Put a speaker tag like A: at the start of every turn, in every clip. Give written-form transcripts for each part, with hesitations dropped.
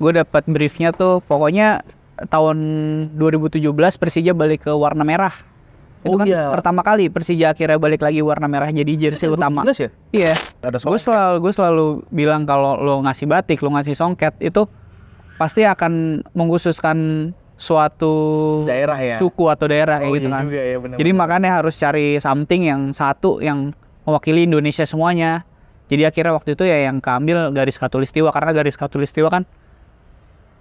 A: gue dapat briefnya tuh pokoknya tahun 2017 Persija balik ke warna merah. Itu kan pertama kali Persija akhirnya balik lagi warna merah jadi jersey utama.
B: Ya?
A: Iya. Gue selalu bilang kalau lo ngasih batik, lo ngasih songket itu pasti akan mengkhususkan suatu
B: daerah ya,
A: suku atau daerah kayak gitu kan.
B: Juga, ya, bener-bener.
A: Jadi makanya harus cari something yang satu yang mewakili Indonesia semuanya. Jadi akhirnya waktu itu ya yang keambil garis khatulistiwa karena garis khatulistiwa kan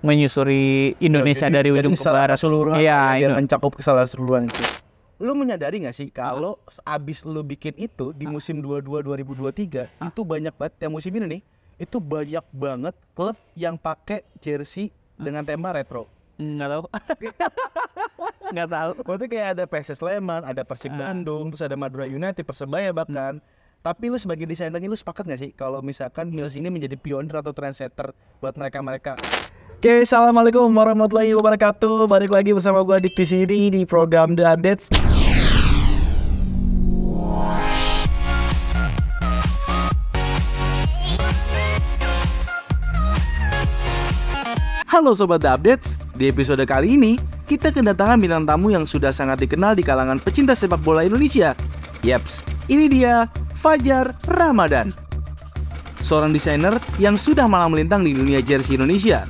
A: menyusuri Indonesia dari ujung ke barat.
B: Iya, mencakup keseluruhan itu. Lu menyadari nggak sih kalau abis lu bikin itu di musim 22 2023 itu banyak banget yang musim ini nih, itu banyak banget klub yang pakai jersey dengan tema retro.
A: Nggak tahu. Nggak tahu.
B: Maksudnya kayak ada PSS Sleman, ada Persib Bandung, terus ada Madura United, Persebaya bahkan. Tapi lu sebagai desainernya lu sepakat nggak sih kalau misalkan Mills ini menjadi pionir atau trendsetter buat mereka-mereka? Oke, assalamualaikum warahmatullahi wabarakatuh. Balik lagi bersama gue di sini di program The Updates. Halo Sobat The Updates, di episode kali ini kita kedatangan bintang tamu yang sudah sangat dikenal di kalangan pecinta sepak bola Indonesia. Yaps, ini dia Fajar Ramadan, seorang desainer yang sudah malang melintang di dunia jersey Indonesia.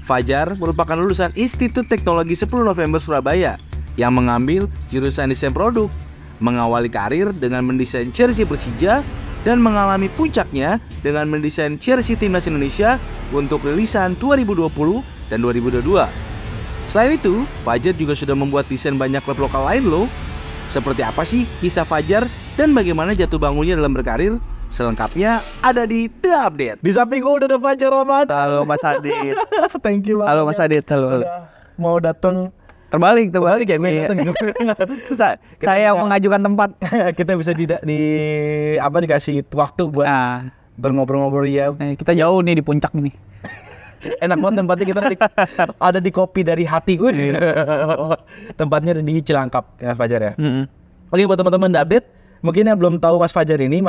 B: Fajar merupakan lulusan Institut Teknologi 10 November Surabaya yang mengambil jurusan desain produk, mengawali karir dengan mendesain jersey Persija dan mengalami puncaknya dengan mendesain jersey Timnas Indonesia untuk rilisan 2020 dan 2022. Selain itu, Fajar juga sudah membuat desain banyak klub lokal lain loh. Seperti apa sih kisah Fajar dan bagaimana jatuh bangunnya dalam berkarir? Selengkapnya ada di The Update. Di samping gue udah ada Fajar Ramadan.
A: Halo Mas Adit.
B: Thank you banget.
A: Halo Mas Adit. Halo.
B: Mau datang
A: terbalik
B: ya gue datang.
A: Saya yang mengajukan tempat.
B: Kita bisa dikasih waktu buat berngobrol-ngobrol ya.
A: Kita jauh nih di puncak nih.
B: Enak banget tempatnya, kita ada di kopi dari hati gue. Tempatnya ada di Cilangkap ya Fajar ya. Oke, buat teman-teman The Update, mungkin yang belum tahu Mas Fajar ini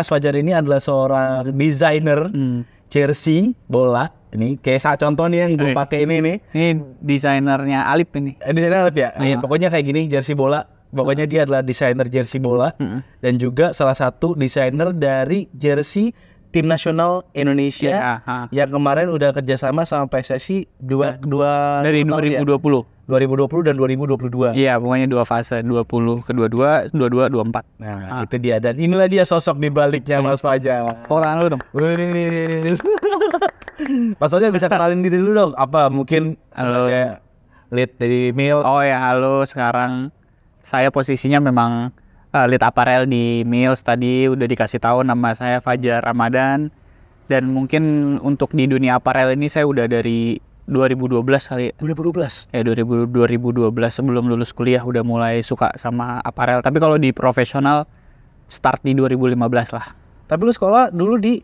B: adalah seorang desainer jersey bola. Ini kayak saat contoh nih yang gue pakai ini nih.
A: Ini desainernya Alip ini.
B: Desainer Alip ya. Pokoknya kayak gini jersey bola. Pokoknya dia adalah desainer jersey bola dan juga salah satu desainer dari jersey Tim Nasional Indonesia yang kemarin udah kerjasama sama PSSI
A: dari 2020
B: dan 2022.
A: Iya, pokoknya 2 fase, 20 ke 22, 22, 24.
B: Nah, itu dia, dan inilah dia sosok di baliknya Mas Fajar.
A: Tangan lu dong.
B: Mas Fajar bisa kenalin diri dulu dong. Apa mungkin sebagai lead dari Mills?
A: Oh ya, halo. Sekarang saya posisinya memang lead apparel di Mills. Tadi udah dikasih tahu nama saya Fajar Ramadan. Dan mungkin untuk di dunia apparel ini saya udah dari 2012 kali.
B: 2012?
A: Ya 2012 sebelum lulus kuliah udah mulai suka sama apparel. Tapi kalau di profesional start di 2015 lah.
B: Tapi lu sekolah dulu di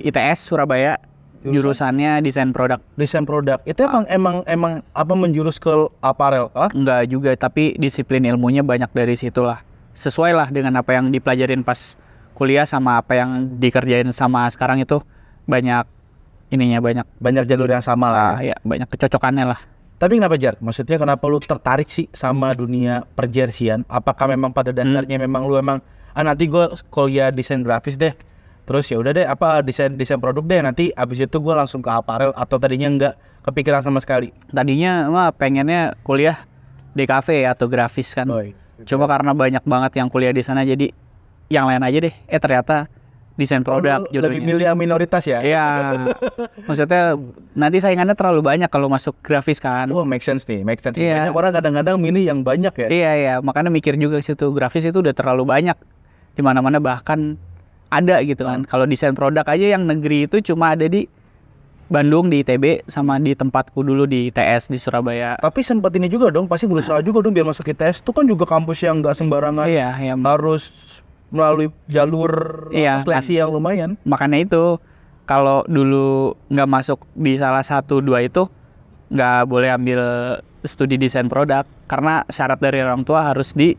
A: ITS Surabaya. Jurusannya desain produk.
B: Desain produk. Itu emang apa menjurus ke apparel?
A: Enggak juga, tapi disiplin ilmunya banyak dari situlah. Sesuai lah dengan apa yang dipelajarin pas kuliah sama apa yang dikerjain sama sekarang itu banyak
B: jalur yang sama lah.
A: Ya, banyak kecocokannya lah.
B: Tapi kenapa Jar? Maksudnya kenapa lu tertarik sih sama dunia perjersian? Apakah memang pada dasarnya memang lu nanti gue kuliah desain grafis deh. Terus ya udah deh desain produk deh, nanti abis itu gue langsung ke apparel, atau tadinya enggak kepikiran sama sekali?
A: Tadinya mah pengennya kuliah DKV atau grafis kan. Cuma karena banyak banget yang kuliah di sana jadi yang lain aja deh. Ternyata desain produk
B: lebih milih yang minoritas ya?
A: Iya. Maksudnya nanti saingannya terlalu banyak kalau masuk grafis kan.
B: Make sense nih, make sense.
A: Iya.
B: Banyak orang kadang-kadang milih yang banyak ya.
A: Iya, makanya mikir juga situ, grafis itu udah terlalu banyak. Di mana-mana bahkan ada gitu kan. Kalau desain produk aja yang negeri itu cuma ada di Bandung, di ITB, sama di tempatku dulu di ITS di Surabaya.
B: Tapi sempat ini juga dong, pasti berusaha juga dong biar masuk ITS. Itu kan juga kampus yang nggak sembarangan.
A: Iya.
B: Harus melalui jalur seleksi yang lumayan.
A: Makanya itu kalau dulu nggak masuk di salah satu dua itu nggak boleh ambil studi desain produk karena syarat dari orang tua harus di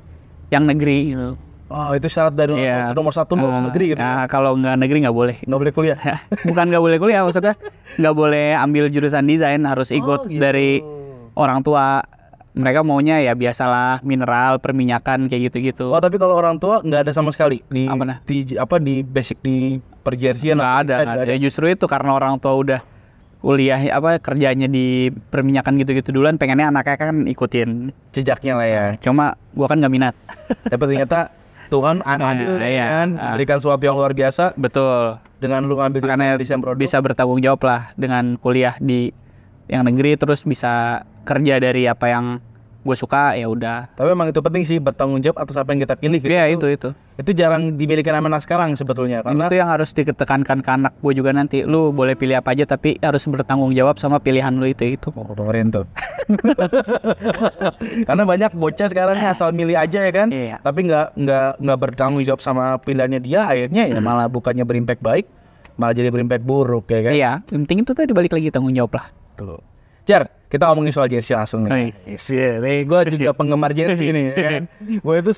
A: yang negeri gitu.
B: Oh, itu syarat dari
A: Iya.
B: nomor satu lu harus negeri gitu.
A: Nah, kalau nggak negeri nggak boleh.
B: Nggak boleh kuliah.
A: Bukan nggak boleh kuliah, maksudnya nggak boleh ambil jurusan desain, harus ikut
B: gitu.
A: dari orang tua. Mereka maunya ya biasalah mineral, perminyakan kayak gitu-gitu.
B: Oh, tapi kalau orang tua nggak ada sama sekali di
A: Apa nah?
B: di basic di perjersian
A: Nggak ada, nggak ada. Ya justru itu karena orang tua udah kuliah kerjanya di perminyakan gitu-gitu duluan, pengennya anaknya kan ikutin.
B: jejaknya lah ya.
A: Cuma gua kan nggak minat.
B: Tapi ternyata Tuhan adil
A: iya.
B: kan, memberikan sesuatu yang luar biasa
A: Betul.
B: dengan lu ngambil
A: Karena
B: desain produk.
A: bisa bertanggung jawab lah dengan kuliah di yang negeri, terus bisa kerja dari apa yang gue suka, ya udah.
B: Tapi memang itu penting sih, bertanggung jawab atas apa yang kita pilih. Gitu.
A: Iya itu.
B: Itu jarang dimiliki anak sekarang sebetulnya, karena
A: Itu yang harus ditekankan ke anak gue juga nanti. Lu boleh pilih apa aja tapi harus bertanggung jawab sama pilihan lu itu.
B: dengerin tuh. Karena banyak bocah sekarang asal milih aja ya kan,
A: Iya.
B: tapi nggak bertanggung jawab sama pilihannya dia, akhirnya ya malah bukannya berimpact baik, malah jadi berimpact buruk ya kan.
A: Iya, yang penting itu tadi balik lagi tanggung jawab lah.
B: Tuh. Jar, kita ngomongin soal jersey langsung nih. Nih, gue juga penggemar jersey nih, ya kan. Gue itu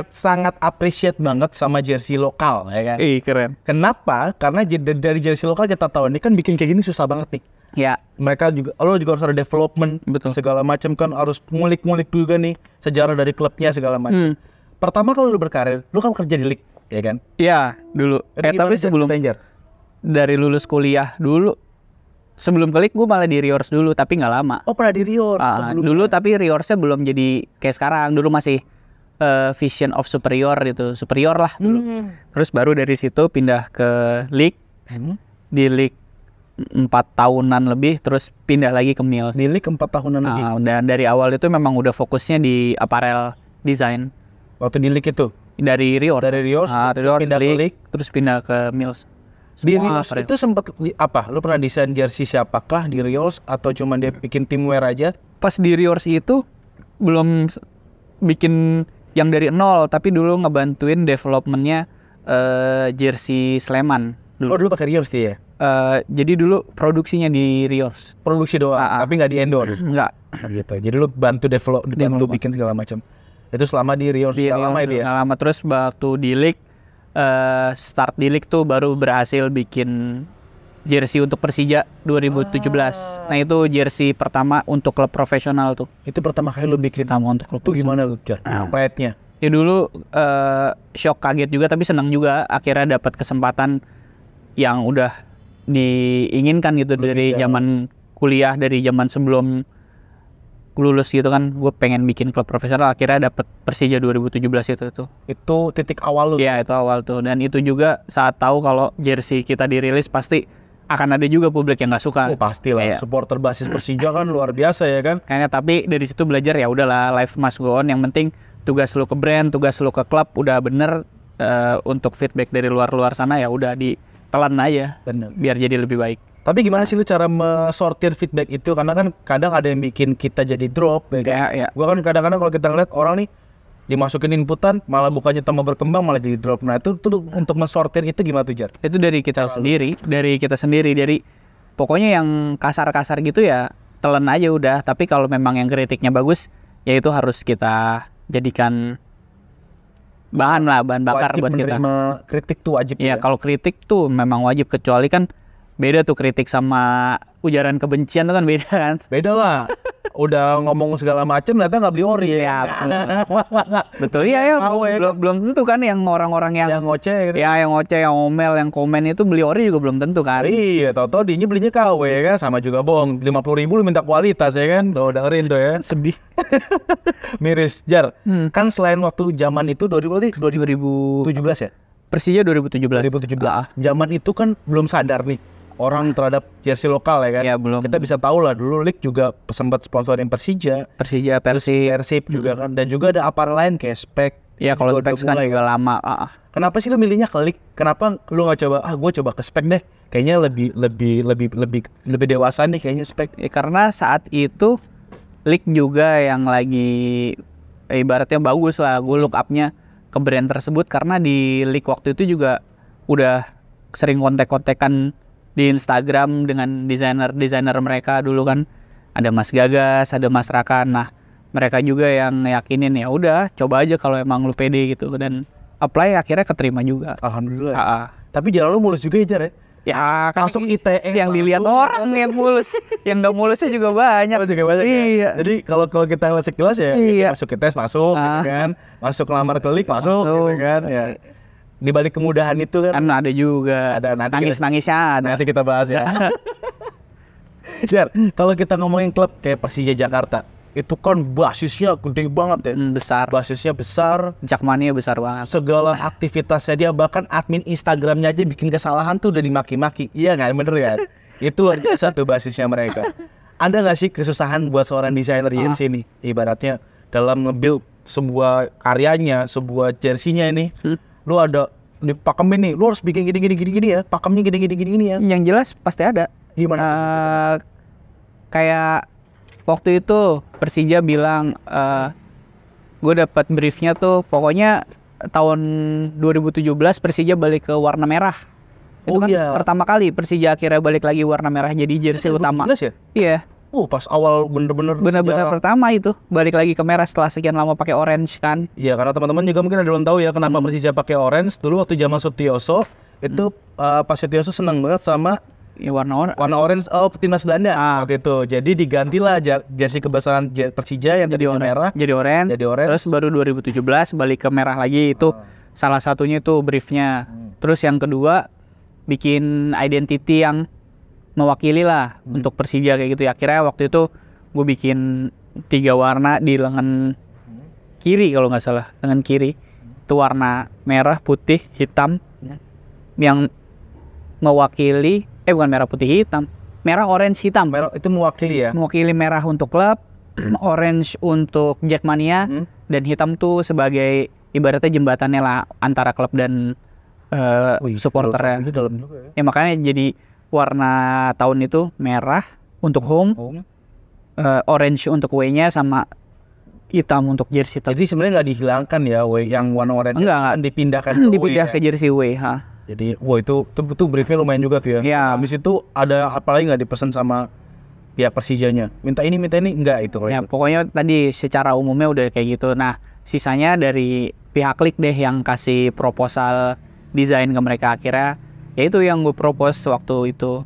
B: sangat appreciate banget sama jersey lokal, ya kan.
A: Keren.
B: Kenapa? Karena dari jersey lokal kita tahu ini kan bikin kayak gini susah banget nih.
A: Ya,
B: Mereka juga, lo juga harus ada development,
A: Betul.
B: segala macam kan, harus ngulik-ngulik juga nih sejarah dari klubnya segala macam. Pertama kalau lu berkarir, lu kan kerja di league, ya kan.
A: iya dulu.
B: Itu
A: Tapi
B: gimana
A: sebelum
B: ceritanya, Jar?
A: dari lulus kuliah dulu, sebelum klik gue malah di Riors dulu, tapi nggak lama.
B: Oh, pernah di Rio
A: Dulu tapi Riorsnya belum jadi kayak sekarang. Dulu masih Vision of Superior gitu, superior lah dulu. Terus baru dari situ pindah ke League. Di League 4 tahunan lebih, terus pindah lagi ke Mills.
B: Di league 4 tahunan lagi.
A: Dan dari awal itu memang udah fokusnya di apparel design
B: Waktu di league itu
A: dari Riors.
B: dari Rios, terus
A: Riors
B: pindah ke league.
A: terus pindah ke Mills.
B: Di
A: Semua
B: Rios
A: apparel.
B: itu sempat apa? Lu pernah desain jersey siapakah di Rios atau cuma dia bikin teamwear aja?
A: Pas di Riors itu belum bikin yang dari nol, tapi dulu ngebantuin developmentnya jersey Sleman
B: Oh,
A: dulu.
B: dulu pakai Rios dia ya?
A: Jadi dulu produksinya di Riors.
B: Produksi doang, tapi nggak di endorse.
A: Enggak.
B: Gitu. Jadi lu bantu bantu bikin segala macam. Itu selama di Rios
A: Di
B: lama itu ya.
A: nggak lama, terus waktu di League start di League tuh baru berhasil bikin jersey untuk Persija 2017. Nah, itu jersey pertama untuk klub profesional tuh.
B: Itu pertama kali lu bikin.
A: Pertama untuk klub.
B: Itu gimana lu, Jar? Pride-nya.
A: Ya dulu shock, kaget juga, tapi senang juga akhirnya dapat kesempatan yang udah diinginkan gitu dari zaman kuliah, dari zaman sebelum lulus gitu kan. Gue pengen bikin klub profesional, akhirnya dapat Persija 2017 itu.
B: Itu titik awal lu.
A: Iya, itu awal tuh. Dan itu juga saat tahu kalau jersey kita dirilis pasti akan ada juga publik yang nggak suka.
B: Oh, pastilah.
A: Iya.
B: Supporter basis Persija kan luar biasa ya kan.
A: Kayaknya, tapi dari situ belajar ya udahlah, life must go on. Yang penting tugas lu ke brand, tugas lu ke klub udah bener. Untuk feedback dari luar sana ya udah ditelan aja.
B: Bener.
A: Biar jadi lebih baik.
B: Tapi gimana sih lu cara mensortir feedback itu? Karena kan kadang ada yang bikin kita jadi drop ya kan.
A: Iya.
B: Gua kan kadang-kadang kalau kita ngeliat orang nih dimasukin inputan malah bukannya tambah berkembang malah jadi drop. Nah itu tuh untuk mensortir itu gimana tuh, Jar?
A: Itu dari kita sendiri, dari pokoknya yang kasar-kasar gitu ya telan aja udah. Tapi kalau memang yang kritiknya bagus, ya itu harus kita jadikan bahan bakar
B: Wajib
A: buat kita.
B: menerima kritik tuh wajib.
A: Ya kalau kritik tuh memang wajib, kecuali kan beda tuh kritik sama ujaran kebencian tuh kan beda kan.
B: Beda lah. Udah ngomong segala macem ternyata nggak beli ori ya.
A: Betul ya, belum tentu kan yang orang-orang yang
B: ngoceh gitu.
A: ya yang ngoceh, yang ngomel, yang komen itu beli ori juga belum tentu kan.
B: Iya, tau-tau dinya belinya KW ya kan, sama juga bohong. 50.000 lu minta kualitas ya kan. Lo dengerin tuh ya.
A: Sedih.
B: Miris, Jar. Kan selain waktu zaman itu 2017 ya?
A: Persija 2017.
B: 2017. Zaman itu kan belum sadar nih orang terhadap jersey lokal ya kan.
A: Ya, belum.
B: Kita bisa tahu lah dulu League juga sempat sponsorin Persija, Persib juga kan, dan juga ada apparel lain kayak Spek.
A: Ya kalau Spek kan juga lama.
B: Kenapa sih lu milihnya ke League? Kenapa lu nggak coba? Gue coba ke Spek deh. Kayaknya lebih dewasa nih kayaknya Spek.
A: Ya, karena saat itu League juga yang lagi ibaratnya bagus lah. Gue look up-nya ke brand tersebut karena di League waktu itu juga udah sering kontek-kontekan di Instagram dengan desainer mereka dulu kan. Ada Mas Gagas, ada Mas Rakan. Nah, mereka juga yang yakinin ya udah coba aja kalau emang lu pede gitu. Dan apply akhirnya keterima juga.
B: Alhamdulillah. Tapi jalan lu mulus juga ya, Jar ya?
A: Ya kan
B: Langsung ITS
A: yang dilihat orang yang mulus, yang nggak mulusnya juga banyak.
B: Iya. Jadi kalau kita lihat sekilas ya, masuk ITS masuk, gitu kan, masuk lamar klik masuk, gitu kan, ya. Di balik kemudahan itu kan
A: ada juga.
B: Ada
A: nangis-nangisnya ada.
B: Nanti kita bahas ya. Jar, kalau kita ngomongin klub kayak Persija Jakarta, itu kan basisnya gede banget ya.
A: Besar.
B: Basisnya besar.
A: Jakmania besar banget.
B: Segala aktivitasnya dia, bahkan admin Instagramnya aja bikin kesalahan tuh udah dimaki-maki. Iya nggak, bener kan? Itu luar biasa tuh basisnya mereka. Ada nggak sih kesusahan buat seorang desainer jersey nih? Ibaratnya dalam nge-build sebuah karyanya, sebuah jersinya ini, lu ada dipakemin nih, lu harus bikin gini ya, pakemnya gini ya.
A: Yang jelas pasti ada.
B: Gimana?
A: Kayak waktu itu Persija bilang, gue dapat briefnya tuh, pokoknya tahun 2017 Persija balik ke warna merah. Itu kan pertama kali Persija akhirnya balik lagi warna merah jadi jersey utama.
B: Ya?
A: Iya.
B: Pas awal bener-bener
A: pertama itu balik lagi ke merah setelah sekian lama pakai orange kan.
B: Iya, karena teman-teman juga mungkin ada belum tahu ya kenapa Persija pakai orange. Dulu waktu zaman Sutioso itu pas Sutioso senang banget sama warna orange timnas Belanda waktu itu. Jadi digantilah jersey kebesaran Persija yang jadi merah
A: jadi orange. Terus baru 2017 balik ke merah lagi. Itu salah satunya itu briefnya. Terus yang kedua bikin identity yang mewakili lah untuk Persija kayak gitu ya. Akhirnya waktu itu gue bikin 3 warna di lengan kiri kalau nggak salah, lengan kiri itu warna merah, putih, hitam yang mewakili bukan merah, putih, hitam, merah, orange, hitam.
B: Merah itu mewakili ya?
A: Mewakili merah untuk klub, orange untuk Jakmania, dan hitam tuh sebagai ibaratnya jembatannya lah antara klub dan supporternya. Ya makanya jadi warna tahun itu merah untuk home. Orange untuk away-nya sama hitam untuk jersey.
B: Jadi sebenarnya nggak dihilangkan ya away yang warna orange?
A: Enggak.
B: Dipindahkan
A: ke jersey away.
B: Jadi, itu briefnya lumayan juga tuh ya.
A: Ya.
B: Habis itu ada apa lagi nggak dipesan sama pihak Persijanya? Minta ini enggak itu?
A: Ya, pokoknya tadi secara umumnya udah kayak gitu. Nah, sisanya dari pihak klik deh yang kasih proposal desain ke mereka. Akhirnya, ya itu yang gue propose waktu itu.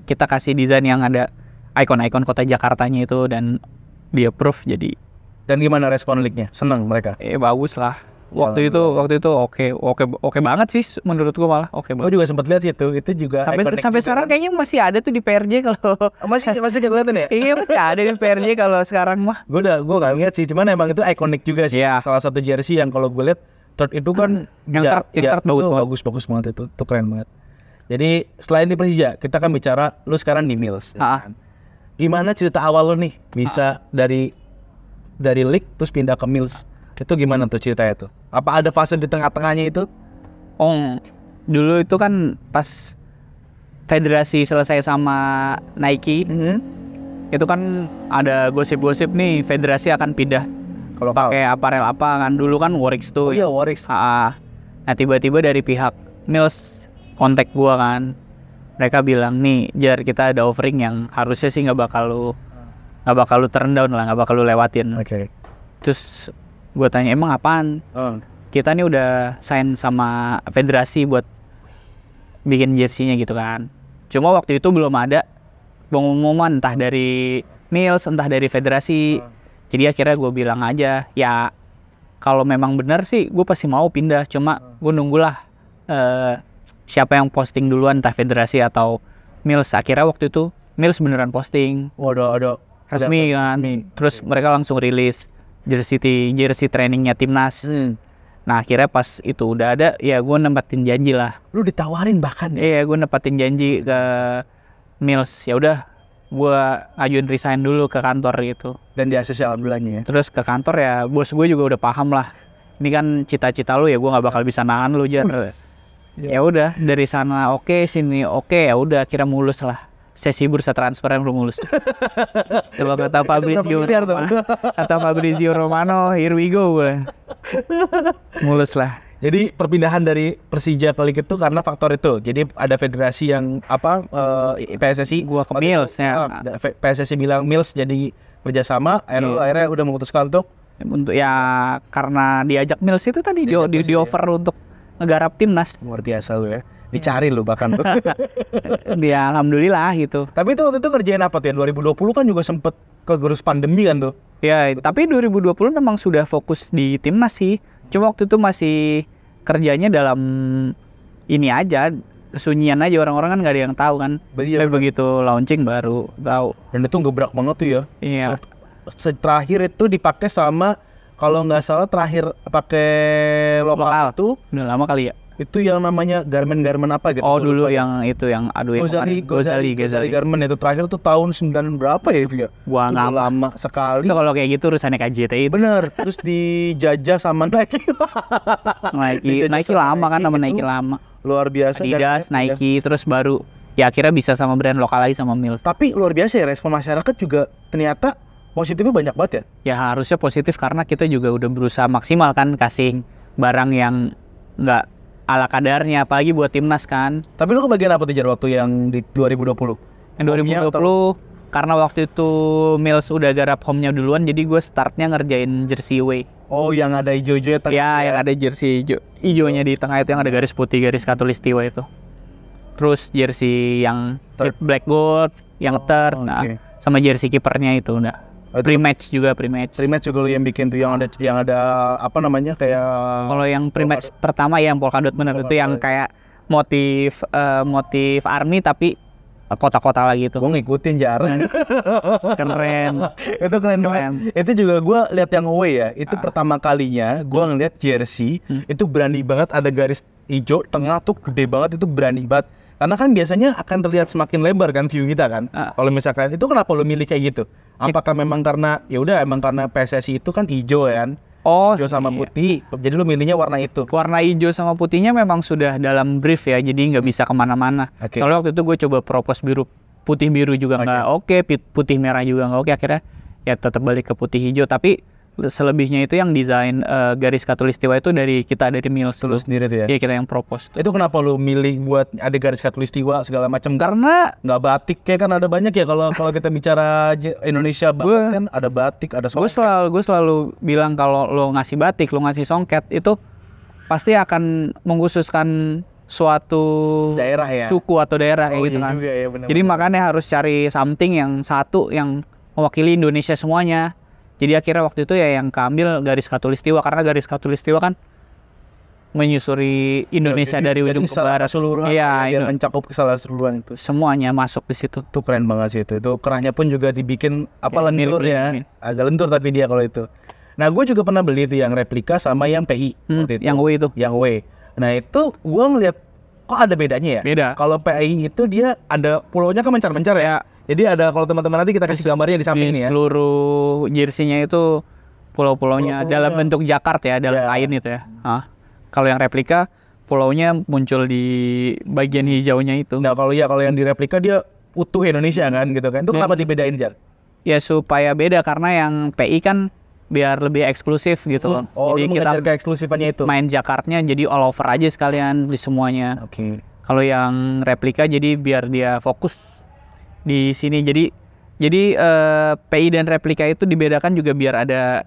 A: Kita kasih desain yang ada ikon-ikon kota Jakartanya itu dan di approve jadi.
B: Dan gimana respon kliknya? Seneng mereka?
A: Bagus lah. Waktu itu oke banget sih menurut gua, malah oke banget.
B: Gua juga sempat lihat itu juga
A: sampai sekarang kayaknya masih ada tuh di PRJ kalau
B: masih kelihatan ya?
A: Iya, masih ada di PRJ kalau sekarang mah.
B: Gua nggak lihat sih, cuman emang itu ikonik juga sih.
A: Yeah.
B: Salah satu jersey yang kalau gue lihat third itu kan
A: yang third
B: bagus banget itu keren banget. Jadi selain di Persija, kita kan bicara lu sekarang di Mills. Kan? Gimana cerita awal lu nih bisa dari league terus pindah ke Mills? Itu gimana tuh ceritanya tuh? Apa ada fase di tengah-tengahnya itu?
A: Dulu itu kan pas federasi selesai sama Nike, itu kan ada gosip-gosip nih federasi akan pindah kalau pakai aparel apa kan. Dulu kan Warix tuh.
B: Oh iya, Warix.
A: Nah tiba-tiba dari pihak Mills kontak gua kan. Mereka bilang, nih Jar, kita ada offering yang harusnya sih nggak bakal lu turn down lah, nggak bakal lu lewatin.
B: Oke.
A: Terus gue tanya, emang apaan? Kita nih udah sign sama federasi buat bikin jersinya gitu kan. Cuma waktu itu belum ada pengumuman entah dari Mills, entah dari federasi. Jadi akhirnya gue bilang aja, ya kalau memang benar sih gue pasti mau pindah. Cuma gue nunggulah siapa yang posting duluan, entah federasi atau Mills. Akhirnya waktu itu Mills beneran posting.
B: Ada
A: resmi kan. Terus mereka langsung rilis jersey trainingnya timnas. Nah akhirnya pas itu udah ada, ya gue nempatin janji lah.
B: Lu ditawarin bahkan?
A: Iya, gue nempatin janji ke Mills. Ya udah, gue ajuin resign dulu ke kantor gitu.
B: Dan di ACC alhamdulillahnya ya.
A: Terus ke kantor ya, bos gue juga udah paham lah. Ini kan cita-cita lu ya, gue nggak bakal bisa nahan lu, Jar. Ya udah, dari sana oke, sini oke, ya udah akhirnya mulus lah. Sesi bursa transfer yang mulus. Coba kata Fabrizio Romano, here we go. Mulus lah.
B: Jadi perpindahan dari Persija ke Liga itu karena faktor itu. Jadi ada federasi yang PSSI
A: gua ke Mills ya.
B: PSSI bilang Mills jadi kerjasama, akhirnya udah memutuskan untuk
A: Untuk ya karena diajak Mills itu tadi di offer untuk ngegarap timnas.
B: Luar biasa lu ya. Dicari lu bahkan tuh.
A: Dia alhamdulillah gitu.
B: Tapi itu waktu itu ngerjain apa tuh ya? 2020 kan juga sempet kegerus pandemi kan tuh.
A: Ya, tapi 2020 memang sudah fokus di timnas sih. Cuma waktu itu masih kerjanya dalam ini aja, kesunyian aja, orang-orang kan nggak ada yang tahu kan. Tapi begitu launching baru tahu.
B: Dan itu gebrak banget tuh ya.
A: Iya.
B: Terakhir itu dipakai sama, kalau nggak salah terakhir pakai lokal tuh
A: udah lama kali ya.
B: itu yang namanya Garmin apa gitu.
A: Oh dulu yang itu yang
B: Gozali Garmin itu terakhir tuh tahun 9 berapa ya itu ya.
A: Wah nggak
B: lama sekali.
A: Itu kalau kayak gitu urusannya KJTI.
B: Bener. Terus dijajah sama Nike.
A: Nike lama kan, nama Nike lama.
B: Luar biasa.
A: Adidas, Nike, terus baru ya akhirnya bisa sama brand lokal lagi sama Mills.
B: Tapi luar biasa ya, respon masyarakat juga ternyata positifnya banyak banget ya.
A: Ya harusnya positif karena kita juga udah berusaha maksimal kan kasih barang yang nggak ala kadarnya, apalagi buat timnas kan.
B: Tapi lu kebagian apa tuh Jar waktu yang di 2020?
A: Yang 2020 karena waktu itu Mills udah garap home-nya duluan, jadi gue startnya ngerjain jersey away.
B: Oh yang ada hijau-hijaunya tengah.
A: Ya, yang ada jersey hijaunya di tengah itu, yang ada garis putih, garis khatulistiwa itu. Terus jersey yang black gold, yang sama jersey kipernya itu udah. Pre-match juga.
B: Pre-match juga lu yang bikin tuh, yang ada apa namanya kayak.
A: Kalau yang pre-match pertama yang polkadot bener itu yang kayak motif army tapi kota-kota lagi itu.
B: Gue ngikutin Jar.
A: Keren.
B: Itu keren banget. Itu juga gue lihat yang away ya. Itu pertama kalinya gue ngeliat jersey itu berani banget, ada garis hijau tengah tuh gede banget, itu berani banget. Karena kan biasanya akan terlihat semakin lebar kan view kita kan. Kalau misalkan itu kenapa lo milih kayak gitu? Apakah memang karena emang karena PSSI itu kan hijau kan?
A: Oh,
B: hijau sama putih. Jadi lo milihnya warna itu.
A: Warna hijau sama putihnya memang sudah dalam brief ya, jadi nggak bisa kemana-mana. Kalau waktu itu gue coba propose putih biru juga nggak oke, putih merah juga nggak oke. Akhirnya ya tetap balik ke putih hijau. Tapi selebihnya itu yang desain garis khatulistiwa itu dari Mills
B: dulu sendiri tuh ya?
A: Iya, kita yang propose.
B: Itu kenapa lu milih buat ada garis khatulistiwa segala macam?
A: Karena
B: nggak batik kayak kan ada banyak ya, kalau kita bicara Indonesia kan ada batik, ada songket.
A: Gue selalu bilang kalau lo ngasih batik, lo ngasih songket, itu pasti akan mengkhususkan suatu
B: daerah ya,
A: suku atau daerah kayak gitu kan.
B: Juga, ya, bener-bener.
A: Jadi makanya harus cari something yang satu yang mewakili Indonesia semuanya. Jadi akhirnya waktu itu ya yang keambil garis khatulistiwa, karena garis khatulistiwa kan menyusuri Indonesia dari ujung ke barat.
B: Iya, mencakup keseluruhan itu.
A: Semuanya masuk di situ.
B: Itu keren banget sih itu. Itu kerahnya pun juga dibikin lentur ya. Agak lentur tapi dia kalau itu. Nah, gue juga pernah beli itu yang replika sama yang PI waktu itu.
A: Yang W itu.
B: Yang W. Nah, itu gue ngeliat kok ada bedanya ya?
A: Beda.
B: Kalau PI itu dia ada pulaunya kan mencar-mencar ya. Jadi ada, kalau teman-teman nanti kita kasih gambarnya di samping ini ya.
A: Seluruh jersey-nya itu pulau-pulaunya dalam bentuk Jakarta ya, dalam kain itu ya. Kalau yang replika pulaunya muncul di bagian hijaunya itu.
B: Nah, kalau yang di replika dia utuh Indonesia kan gitu kan. Itu kenapa dibedain, Jar?
A: Ya supaya beda, karena yang PI kan biar lebih eksklusif gitu.
B: Jadi kita keeksklusifannya itu.
A: Main Jakartanya jadi all over aja sekalian di semuanya. Kalau yang replika jadi biar dia fokus di sini. Jadi PI dan replika itu dibedakan juga biar ada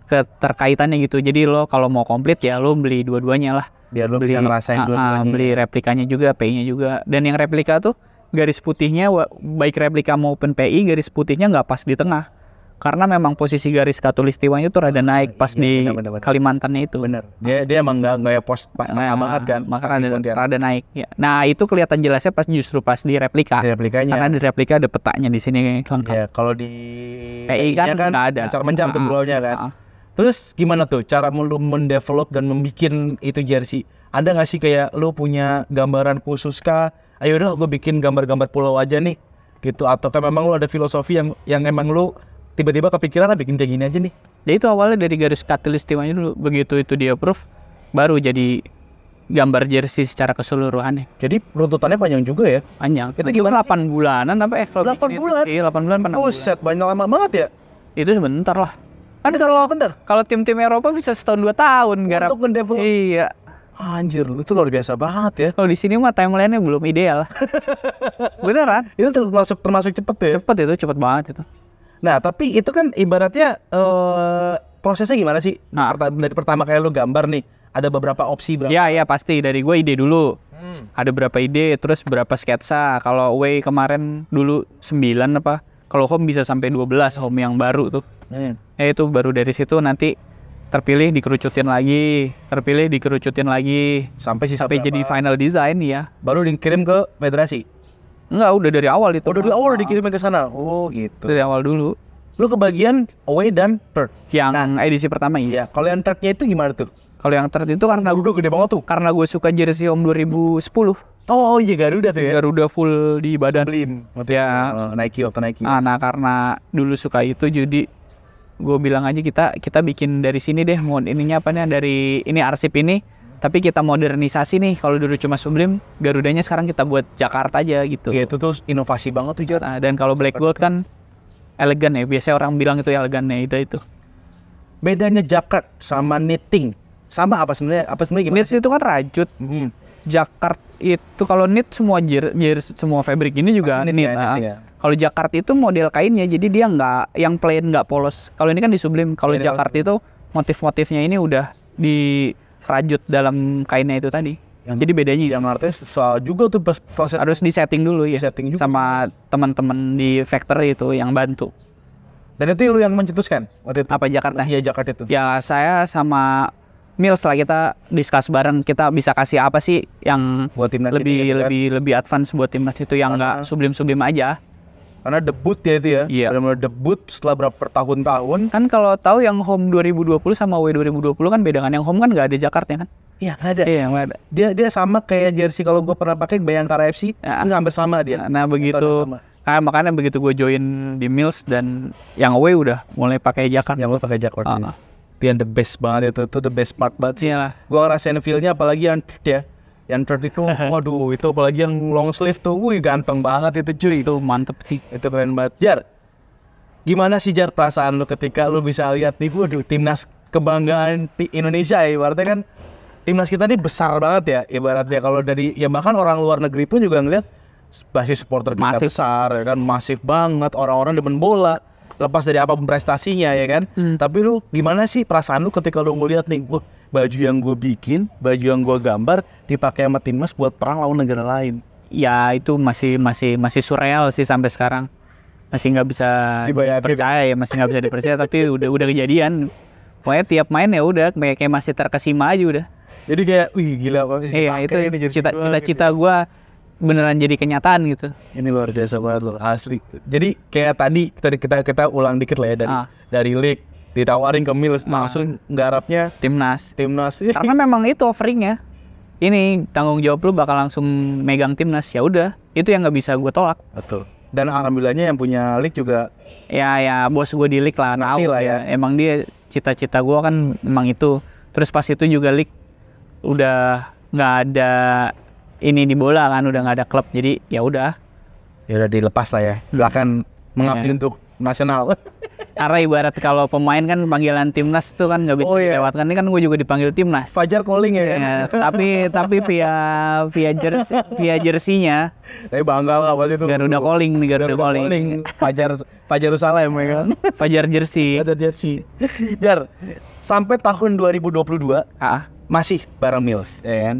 A: keterkaitannya gitu. Jadi lo kalau mau komplit ya lo beli dua-duanya lah.
B: Biar lo bisa ngerasain dua-duanya.
A: Beli replikanya juga, PI-nya juga. Dan yang replika tuh garis putihnya baik replika maupun PI, garis putihnya nggak pas di tengah. Karena memang posisi garis khatulistiwanya itu rada naik pas di Kalimantannya itu.
B: Bener. Dia emang nggak ya pas banget kan.
A: Maka rada naik. Ya. Nah itu kelihatan jelasnya justru pas di replika.
B: Di replikanya.
A: Karena di replika ada petanya di sini lengkap.
B: Ya, kalau di
A: PI kan nggak ada.
B: Mencar-mencar pulaunya kan. Terus gimana tuh cara lu mendevelop dan membuat itu jersey? Ada nggak sih kayak lu punya gambaran khusus kah? Ayo udah gue bikin gambar-gambar pulau aja nih gitu, atau kan memang lu ada filosofi yang emang lu tiba-tiba kepikiran bikin kayak gini aja nih?
A: Ya itu awalnya dari garis khatulistiwanya dulu, begitu itu dia approve baru jadi gambar jersey secara keseluruhan.
B: Jadi runtutannya panjang juga ya?
A: Panjang. Itu gimana? 8 bulanan apa
B: 8 bulan?
A: Iya 8 bulan.
B: Set banyak lama banget ya?
A: Itu sebentar lah.
B: Kan
A: kalau tim-tim Eropa bisa setahun 2 tahun garap.
B: Untuk mendevelop.
A: Iya.
B: Anjir, itu luar biasa banget ya.
A: Kalau di sini mah timeline-nya belum ideal. Beneran?
B: Itu termasuk cepet ya?
A: Cepet banget itu.
B: Nah, tapi itu kan ibaratnya prosesnya gimana sih?
A: Nah.
B: Dari pertama kayak lu gambar nih, ada beberapa opsi berapa?
A: Ya pasti dari gue ide dulu. Ada berapa ide, terus berapa sketsa. Kalau Way kemarin dulu 9 apa? Kalau home bisa sampai 12 home yang baru tuh. Itu baru dari situ nanti terpilih dikerucutin lagi,
B: Sampai sisa
A: sampai
B: berapa?
A: jadi final design ya.
B: Baru dikirim ke federasi.
A: Enggak, udah dari awal itu.
B: Oh, dari awal udah dikirimin ke sana. Oh, gitu.
A: Dari awal dulu.
B: Lu kebagian away dan third.
A: Yang edisi pertama
B: Ya,
A: iya.
B: kalau yang thirdnya itu gimana tuh?
A: Kalau yang third itu karena
B: Garuda gede banget tuh.
A: karena gue suka jersey Home 2010.
B: Oh iya, Garuda tuh ya.
A: Garuda full di badan.
B: Sublime.
A: Ya.
B: Nike waktu Nike.
A: Nah, karena dulu suka itu jadi gue bilang aja kita bikin dari sini deh, mau ininya apa nih, dari ini arsip ini, tapi kita modernisasi nih. Kalau dulu cuma Sublime, Garudanya sekarang kita buat Jakarta aja gitu.
B: Ya, itu tuh inovasi banget tuh, Jar.
A: Nah, dan kalau Black Gold kan elegan ya, biasanya orang bilang itu elegan ya, itu.
B: Bedanya jacquard sama knitting sama apa sebenarnya? Gimana
A: Knit
B: sih?
A: itu kan rajut, jacquard itu kalau knit semua semua fabric ini juga
B: Pasti knit
A: knit.
B: ya,
A: Nah.
B: knit ya.
A: Kalau jacquard itu model kainnya, jadi dia nggak yang plain, nggak polos. Kalau ini kan di Sublime. Kalau
B: Ini
A: jacquard itu motif-motifnya ini udah dirajut dalam kainnya itu tadi. Jadi bedanya
B: Yang artinya soal juga tuh proses
A: harus di setting dulu ya,
B: Setting juga.
A: sama teman-teman di factory itu yang bantu.
B: Dan itu lu yang mencetuskan waktu itu?
A: Apa Jakarta?
B: Iya, Jakarta itu.
A: Ya saya sama Mills lah, kita discuss bareng, kita bisa kasih apa sih yang
B: Buat timnas ini,
A: lebih
B: gitu kan?
A: lebih advance buat timnas itu, yang nggak Sublime aja.
B: Karena debut ya itu ya.
A: Iya.
B: Benar-benar debut setelah berapa bertahun-tahun.
A: Kan kalau tahu yang Home 2020 sama W 2020 kan beda kan, yang Home kan nggak ada Jakarta kan?
B: Iya, ada.
A: Iya, nggak ada.
B: Dia sama kayak jersey kalau gue pernah pakai Bayangkara FC,
A: Ya.
B: nggak hampir sama dia.
A: Nah begitu,
B: Metode sama.
A: makanya begitu gue join di Mills dan yang away udah mulai pakai Jakarta.
B: Yang gue pakai Jacquard. Itu yang the best banget itu the best part banget sih.
A: Iyalah.
B: Gue ngerasain feel-nya apalagi yang third ya. Yang third itu, waduh, itu apalagi yang long sleeve tuh, wih ganteng banget itu cuy.
A: Itu mantep sih.
B: Itu keren banget. Jar, gimana sih Jar perasaan lu ketika lu bisa lihat nih, waduh, timnas kebanggaan Indonesia ya, ibaratnya kan timnas kita ini besar banget ya, ibaratnya kalau dari, ya bahkan orang luar negeri pun juga ngeliat basis supporter kita
A: Masif.
B: besar ya kan, masif banget, orang-orang demen bola, lepas dari apapun prestasinya ya kan. Tapi lu gimana sih perasaan lu ketika lu ngeliat nih, wah, baju yang gue bikin, baju yang gue gambar dipakai sama timnas buat perang lawan negara lain.
A: Ya itu masih surreal sih sampai sekarang. Masih nggak bisa
B: Dibayangin.
A: dipercaya ya, masih nggak bisa dipercaya tapi udah kejadian. Pokoknya tiap main ya udah kayak masih terkesima aja udah.
B: Jadi kayak, wih gila banget sih.
A: Iya,
B: dipakai
A: itu
B: ini jersey gua,
A: cita-cita
B: gitu.
A: gue beneran jadi kenyataan gitu.
B: Ini luar biasa banget loh, asli. Jadi kayak tadi kita ulang dikit lah ya dari league ditawarin ke Mills, langsung garapnya
A: Timnas.
B: timnas.
A: Karena memang itu offeringnya. Ini tanggung jawab lu bakal langsung megang timnas, ya udah. Itu yang nggak bisa gue tolak.
B: Betul. Dan alhamdulillahnya yang punya league juga
A: Ya bos gue di league lah,
B: Ngerti
A: tahu
B: lah
A: ya.
B: ya.
A: Emang dia cita-cita gue kan memang itu. Terus pas itu juga league udah nggak ada ini di bola kan, udah nggak ada klub, jadi ya udah.
B: ya udah dilepas lah ya. Silakan mengabdi
A: Iya.
B: untuk nasional.
A: Karena ibarat kalau pemain kan panggilan timnas tuh kan nggak bisa
B: Oh, iya.
A: dilewatkan. Ini kan gue juga dipanggil timnas.
B: Fajar calling ya.
A: Ya, tapi via jersinya
B: Tapi bangga lah waktu itu.
A: Garuda calling nih, Garuda calling.
B: Fajar Salam ya kan.
A: Fajar jersey.
B: Ada jersey. Jar, sampai tahun 2022 masih bareng Mills, ya kan?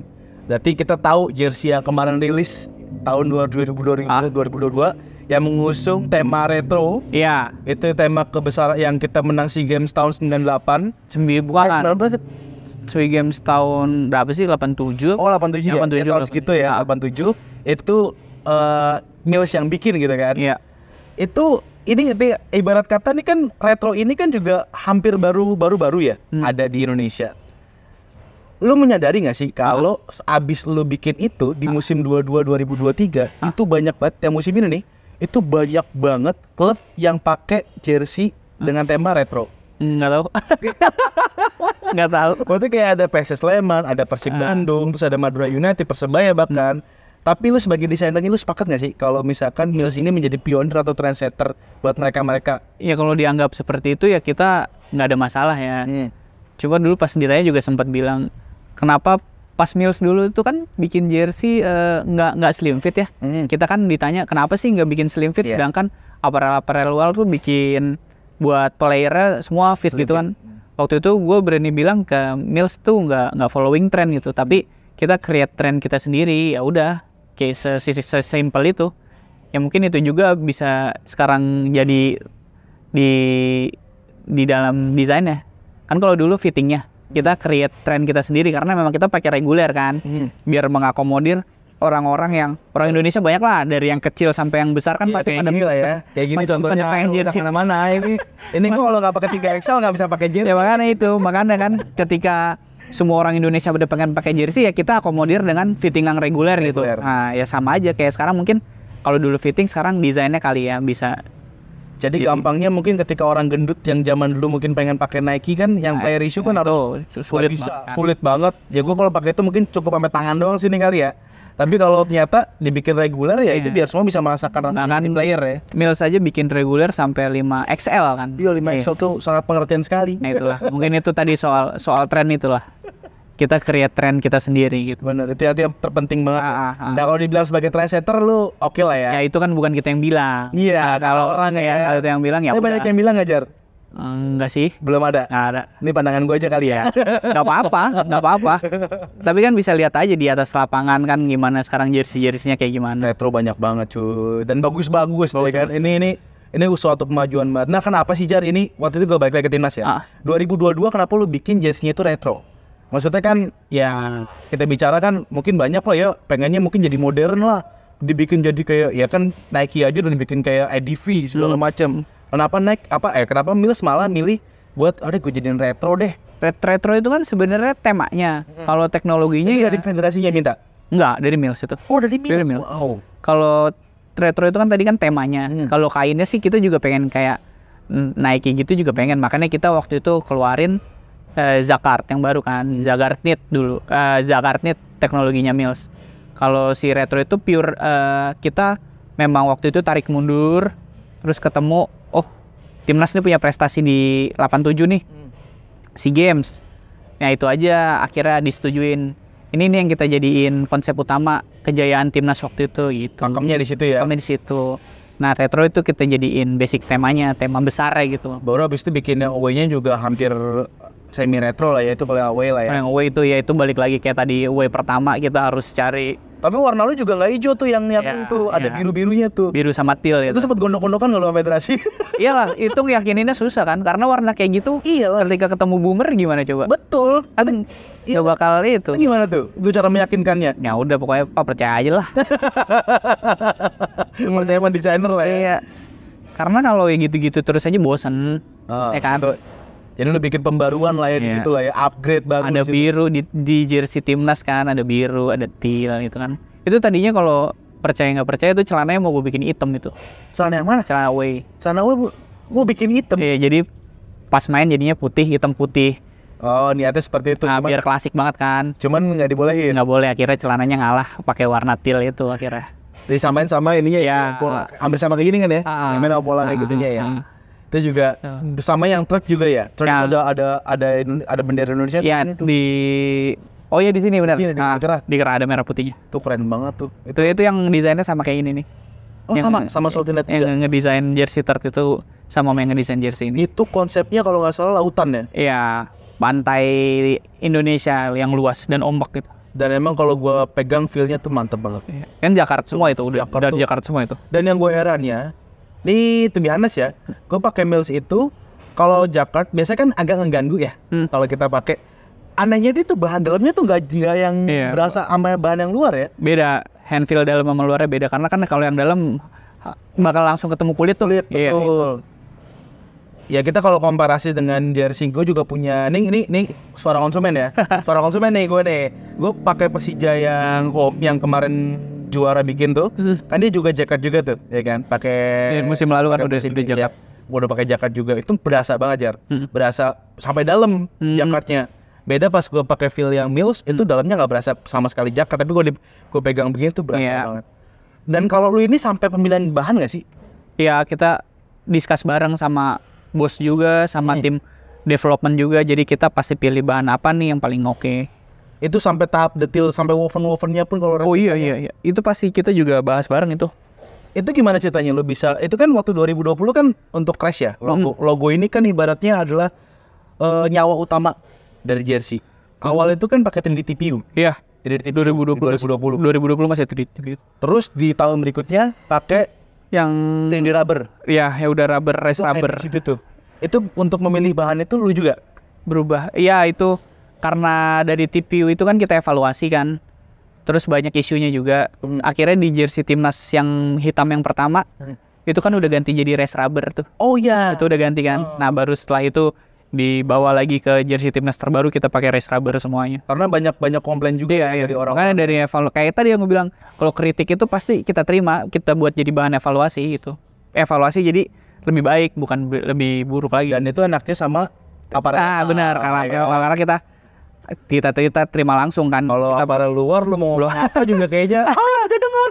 B: Berarti kita tahu jersey yang kemarin rilis tahun 2022 yang mengusung tema retro.
A: Iya,
B: Itu tema kebesaran yang kita menang SEA Games tahun 98.
A: bukan.
B: 19
A: SEA Games tahun berapa sih? 87.
B: Oh 87 ya?
A: 87,
B: Ya, tahun segitu ya, 87. Itu Mills yang bikin gitu kan?
A: Iya.
B: Itu ini ibarat kata nih kan retro ini kan juga hampir baru ya ada di Indonesia. Lu menyadari nggak sih kalau abis lu bikin itu di musim 22-2023 itu banyak banget yang musim ini nih, itu banyak banget klub yang pakai jersey dengan tema retro.
A: Nggak tahu. Nggak tahu.
B: Berarti kayak ada PSS Sleman, ada Persib Bandung, terus ada Madura United, Persebaya bahkan. Tapi lu sebagai desainernya lu sepakat nggak sih kalau misalkan Mills ini menjadi pionir atau trendsetter buat mereka-mereka?
A: Ya kalau dianggap seperti itu ya kita nggak ada masalah ya. Cuma dulu pas ditanya juga sempat bilang, kenapa pas Mills dulu itu kan bikin jersey nggak slim fit ya. Kita kan ditanya kenapa sih nggak bikin slim fit, sedangkan apparel luar tuh bikin buat playernya semua fit
B: Slim
A: gitu
B: fit.
A: kan. waktu itu gue berani bilang ke Mills tuh nggak following trend gitu, tapi kita create trend kita sendiri. Ya udah, kayak sesimpel itu. Ya mungkin itu juga bisa sekarang jadi di dalam desainnya. Kan kalau dulu fittingnya kita create trend kita sendiri karena memang kita pakai reguler kan, biar mengakomodir orang Indonesia banyak lah, dari yang kecil sampai yang besar kan pakai
B: gini lah ya. Kayak gini contohnya udah kemana-mana ini kalau nggak pakai 3XL nggak bisa pakai jersey.
A: Ya makanya kan ketika semua orang Indonesia udah pengen pakai jersey, ya kita akomodir dengan fitting yang reguler gitu. Nah ya sama aja kayak sekarang, mungkin kalau dulu fitting, sekarang desainnya kali ya bisa.
B: Jadi gampangnya mungkin ketika orang gendut yang zaman dulu mungkin pengen pakai Nike kan, yang player issue kan harus sulit banget. Ya gue kalau pakai itu mungkin cukup sampai tangan doang sini kali ya. Tapi kalau ternyata dibikin reguler ya itu biar semua bisa merasakan rasa player ya.
A: Mills aja bikin reguler sampai 5XL kan.
B: Iya 5XL tuh sangat pengertian sekali.
A: Nah itulah, mungkin itu tadi soal tren itulah. Kita create trend kita sendiri gitu.
B: Benar, itu yang terpenting banget. Nah kalau dibilang sebagai trendsetter lu oke lah ya.
A: Ya itu kan bukan kita yang bilang.
B: Iya,
A: kalau orang ya. Kalau itu yang bilang ya.
B: Tapi banyak yang bilang nggak, Jar?
A: Enggak sih.
B: Belum ada?
A: Nggak ada.
B: Ini pandangan gue aja kali ya.
A: Nggak apa-apa. Tapi kan bisa lihat aja di atas lapangan kan gimana sekarang jersey-jerseynya kayak gimana.
B: Retro banyak banget cuy. Dan bagus-bagus ya kan. Ini suatu kemajuan banget. Nah kenapa sih Jar ini waktu itu gue balik lagi ke Timnas ya. 2022 kenapa lu bikin jersey-nya itu retro? Maksudnya kan ya kita bicara kan mungkin banyak lah ya pengennya mungkin jadi modern lah, dibikin jadi kayak ya kan Nike aja udah dibikin kayak EDV segala macam. Kenapa Mills malah milih buat gue jadiin retro deh.
A: Retro itu kan sebenarnya temanya. Kalau teknologinya ya
B: dari federasinya minta.
A: Enggak, dari Mills itu.
B: Oh, dari Mills.
A: Wow. Kalau retro itu kan tadi kan temanya. Kalau kainnya sih kita juga pengen kayak Nike gitu juga pengen. Makanya kita waktu itu keluarin Zakart yang baru kan, Zagartnit dulu, Zagartnit teknologinya Mills. Kalau si retro itu pure kita memang waktu itu tarik mundur, terus ketemu, Timnas ini punya prestasi di 87 nih, SEA Games. Nah itu aja akhirnya disetujuin. Ini nih yang kita jadiin konsep utama kejayaan Timnas waktu itu gitu.
B: Pakemnya di situ ya.
A: Pakemnya di situ. Nah retro itu kita jadiin basic temanya, tema besar gitu.
B: Baru habis itu bikin yang away-nya juga hampir semi retro lah ya, itu kalau away lah ya.
A: Yang away itu ya itu balik lagi kayak tadi away pertama kita harus cari.
B: Tapi warna lu juga nggak hijau tuh yang itu ada biru-birunya tuh.
A: Biru sama teal ya.
B: Itu sempat gondok-gondokan kalau federasi.
A: Iyalah, itu yakininnya susah kan karena warna kayak gitu.
B: Iyalah.
A: Ketika ketemu boomer gimana coba?
B: Betul.
A: Gak bakal itu.
B: Itu gimana tuh? Lu cara meyakinkannya?
A: Ya udah pokoknya percaya aja lah.
B: Percaya sama desainer lah ya.
A: Iya. Karena kalau ya gitu-gitu terus aja bosan. Ya kan?
B: Jadi lu bikin pembaruan lah ya di situ lah ya, upgrade baru.
A: Ada biru di jersey Timnas kan, ada biru, ada teal gitu kan. Itu tadinya kalau percaya nggak percaya itu celananya mau gue bikin hitam itu.
B: Celana yang mana?
A: Celana away.
B: Celana away mau bikin hitam.
A: Iya, jadi pas main jadinya putih, hitam putih.
B: Oh, niatnya seperti itu.
A: Nah, biar klasik banget kan.
B: Cuman nggak dibolehin.
A: Nggak boleh, akhirnya celananya ngalah pakai warna teal itu akhirnya.
B: Disamain sama ininya ya. Hampir sama kayak gini kan ya. Yang main pola kayak gitunya ya. Itu juga sama yang truk juga ya. Truk ya. ada bendera Indonesia.
A: Iya di sini benar. Di kerah ada merah putihnya.
B: Tuh keren banget tuh.
A: Itu yang desainnya sama kayak ini nih.
B: Oh sama Sultan juga.
A: Yang ngedesain jersey truk itu sama yang ngedesain jersey ini.
B: Itu konsepnya kalau nggak salah lautan ya.
A: Iya, pantai Indonesia yang luas dan ombak gitu.
B: Dan emang kalau gua pegang feel-nya tuh mantep banget.
A: Iya. Yang Jakarta semua itu udah Jakarta semua itu.
B: Dan yang gue heran ya. Nih, to be honest ya, gue pakai Mills itu kalau Jakart biasanya kan agak ngeganggu ya. Kalau kita pakai, anehnya dia tuh bahan dalamnya tuh nggak yang berasa sama bahan yang luar ya.
A: Beda, hand feel dalam sama luarnya beda karena kan kalau yang dalam bakal langsung ketemu kulit tuh.
B: Iya, betul. Ya kita kalau komparasi dengan jersey gue juga punya nih suara konsumen ya. Suara konsumen nih gue pakai Persija yang kemarin juara bikin tuh, kan dia juga jaket juga tuh, ya kan? Pakai
A: musim lalu kan udah jaket.
B: Gue udah pakai jaket juga, itu berasa banget Jar, berasa sampai dalam jaketnya. Beda pas gue pakai feel yang Mills, itu dalamnya nggak berasa sama sekali jaket, tapi gue pegang begini tuh berasa banget. Dan kalau lu ini sampai pemilihan bahan nggak sih?
A: Iya, kita discuss bareng sama bos juga, sama tim development juga, jadi kita pasti pilih bahan apa nih yang paling oke.
B: Itu sampai tahap detail, sampai woven-wovennya pun kalau
A: iya. Itu pasti kita juga bahas bareng itu.
B: Itu gimana ceritanya lu bisa? Itu kan waktu 2020 kan untuk Crash ya. Logo ini kan ibaratnya adalah nyawa utama dari jersey. Awal itu kan pakai 3D TPU.
A: Iya.
B: 3D TPU
A: 2020 masih 3D.
B: Terus di tahun berikutnya pakai
A: Yang
B: 3D rubber.
A: ya udah race rubber.
B: Di situ tuh. Itu untuk memilih bahan itu lu juga
A: Berubah. Iya, itu karena dari TPU itu kan kita evaluasi kan. Terus banyak isunya juga. Akhirnya di jersey timnas yang hitam yang pertama itu kan udah ganti jadi race rubber tuh.
B: Oh iya.
A: Itu udah ganti kan. Nah, baru setelah itu dibawa lagi ke jersey timnas terbaru, kita pakai race rubber semuanya.
B: Karena banyak komplain juga dari orang.
A: Makanya dari kayak tadi yang gue bilang, kalau kritik itu pasti kita terima, kita buat jadi bahan evaluasi gitu. Evaluasi jadi lebih baik, bukan lebih buruk lagi.
B: Dan itu enaknya sama aparel.
A: Benar, karena kita terima langsung kan.
B: Kalau aparel luar lu mau ngomong apa juga kayaknya udah dengar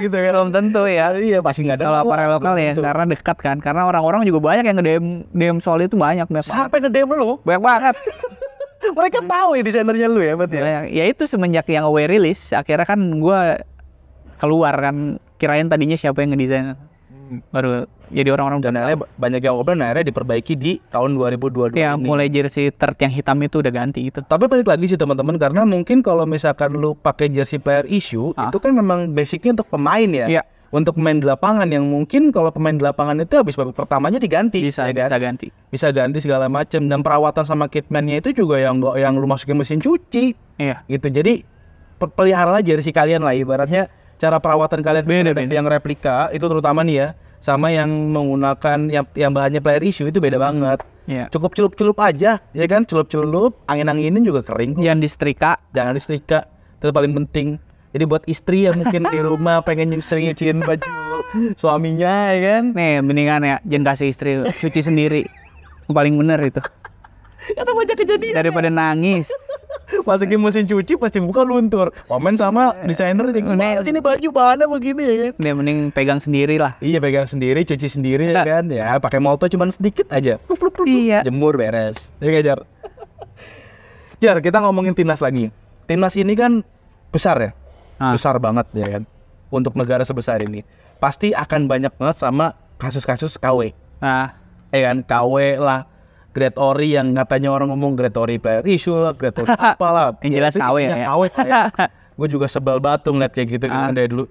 B: gitu kan.
A: Belum tentu ya.
B: Iya pasti nggak ada.
A: Kalau aparel lokal ya, karena dekat kan. Karena orang-orang juga banyak yang nge-DM soal itu banyak
B: sampai nge-DM lu.
A: Banyak banget.
B: Mereka tahu ya desainernya lu ya, berarti ya.
A: Ya itu semenjak yang away release, akhirnya kan gua keluar kan, kirain tadinya siapa yang ngedesain. Baru jadi orang-orang.
B: Dan akhirnya banyak yang ngobrol, akhirnya diperbaiki di tahun 2022
A: ya,
B: ini.
A: mulai jersey third yang hitam itu udah ganti gitu.
B: Tapi balik lagi sih teman-teman, karena mungkin kalau misalkan lu pakai jersey player issue, itu kan memang basicnya untuk pemain ya.
A: Iya.
B: Untuk pemain di lapangan yang mungkin kalau pemain di lapangan itu habis babak pertamanya diganti.
A: Bisa,
B: ya kan?
A: bisa ganti.
B: Bisa ganti segala macam, dan perawatan sama kitman-nya itu juga yang lu masukin mesin cuci.
A: Iya.
B: Gitu. Jadi peliharalah jersey kalian lah, ibaratnya cara perawatan kalian
A: Beda.
B: yang replika itu terutama nih ya, sama yang menggunakan yang bahannya player issue itu beda banget.
A: Iya.
B: Cukup celup-celup aja, ya kan? Celup-celup, angin-anginin juga kering kok.
A: Jangan disetrika.
B: Jangan disetrika, itu paling penting. Jadi buat istri yang mungkin di rumah pengen sering nyuciin baju suaminya, ya kan?
A: Nih, mendingan ya jangan kasih istri, cuci sendiri. Paling bener itu.
B: Kata banyak kejadian.
A: Daripada nangis.
B: Masukin mesin cuci pasti muka luntur. Komen sama desainer ini baju bahannya begini ya kan?
A: Dia mending pegang sendiri lah.
B: Iya, pegang sendiri, cuci sendiri ya kan? Ya pakai molto cuman sedikit aja.
A: Iya.
B: Jemur beres. Ya kan, Jar? Jar, kita ngomongin timnas lagi. Timnas ini kan besar ya. Besar banget ya kan. Untuk negara sebesar ini pasti akan banyak banget sama kasus-kasus KW.
A: Nah,
B: Ya kan, KW lah. Great Ori yang katanya orang ngomong Great Ori player issue lah, Great Ori apalah.
A: Yang jelas KW ya.
B: KW ya. Gue juga sebel batu ngeliat kayak gitu kan dari dulu.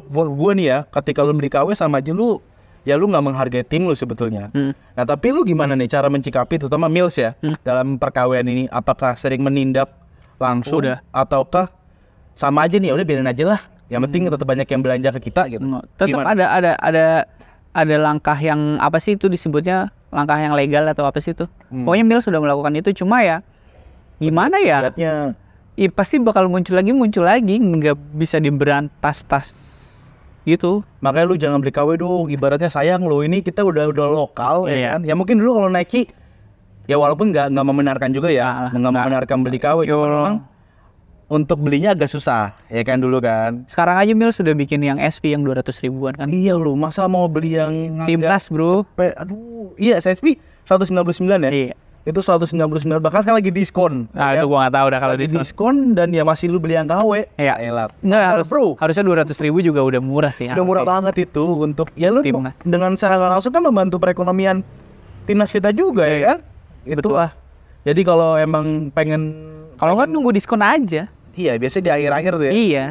B: Gue nih ya, ketika lu beli KW sama aja lu nggak menghargai tim lu sebetulnya. Nah tapi lu gimana nih cara mencikapi, terutama Mills ya, dalam perkawinan ini? Apakah sering menindak langsung ataukah sama aja nih, udah biarin aja lah. Yang penting tetap banyak yang belanja ke kita gitu.
A: Tetap ada langkah yang apa sih itu disebutnya, langkah yang legal atau apa sih itu? Pokoknya Mills sudah melakukan itu, cuma ya gimana ya? Ya pasti bakal muncul lagi, nggak bisa diberantas gitu.
B: Makanya lu jangan beli KW dong, ibaratnya sayang lo, ini kita udah lokal ya kan. Ya mungkin dulu kalau Nike ya walaupun nggak membenarkan juga ya, nggak membenarkan beli KW, memang untuk belinya agak susah ya kan dulu kan.
A: Sekarang aja Mills sudah bikin yang SV yang 200 ribuan kan.
B: Iya lu, masa mau beli yang
A: Timnas bro.
B: Aduh, iya SV 199 ya.
A: Iya.
B: Itu 199, bahkan sekarang lagi diskon.
A: Nah, itu gua nggak tahu dah kalau
B: diskon dan ya masih lu beli yang KW.
A: Iya.
B: Elat.
A: Nggak, harusnya 200 ribu juga udah murah sih.
B: Udah murah banget itu untuk ya lu
A: Timnas.
B: Dengan secara langsung kan membantu perekonomian timnas kita juga ya kan. Itulah. Jadi kalau emang
A: kalau nggak nunggu diskon aja.
B: Iya, biasanya di akhir-akhir tuh ya.
A: Iya.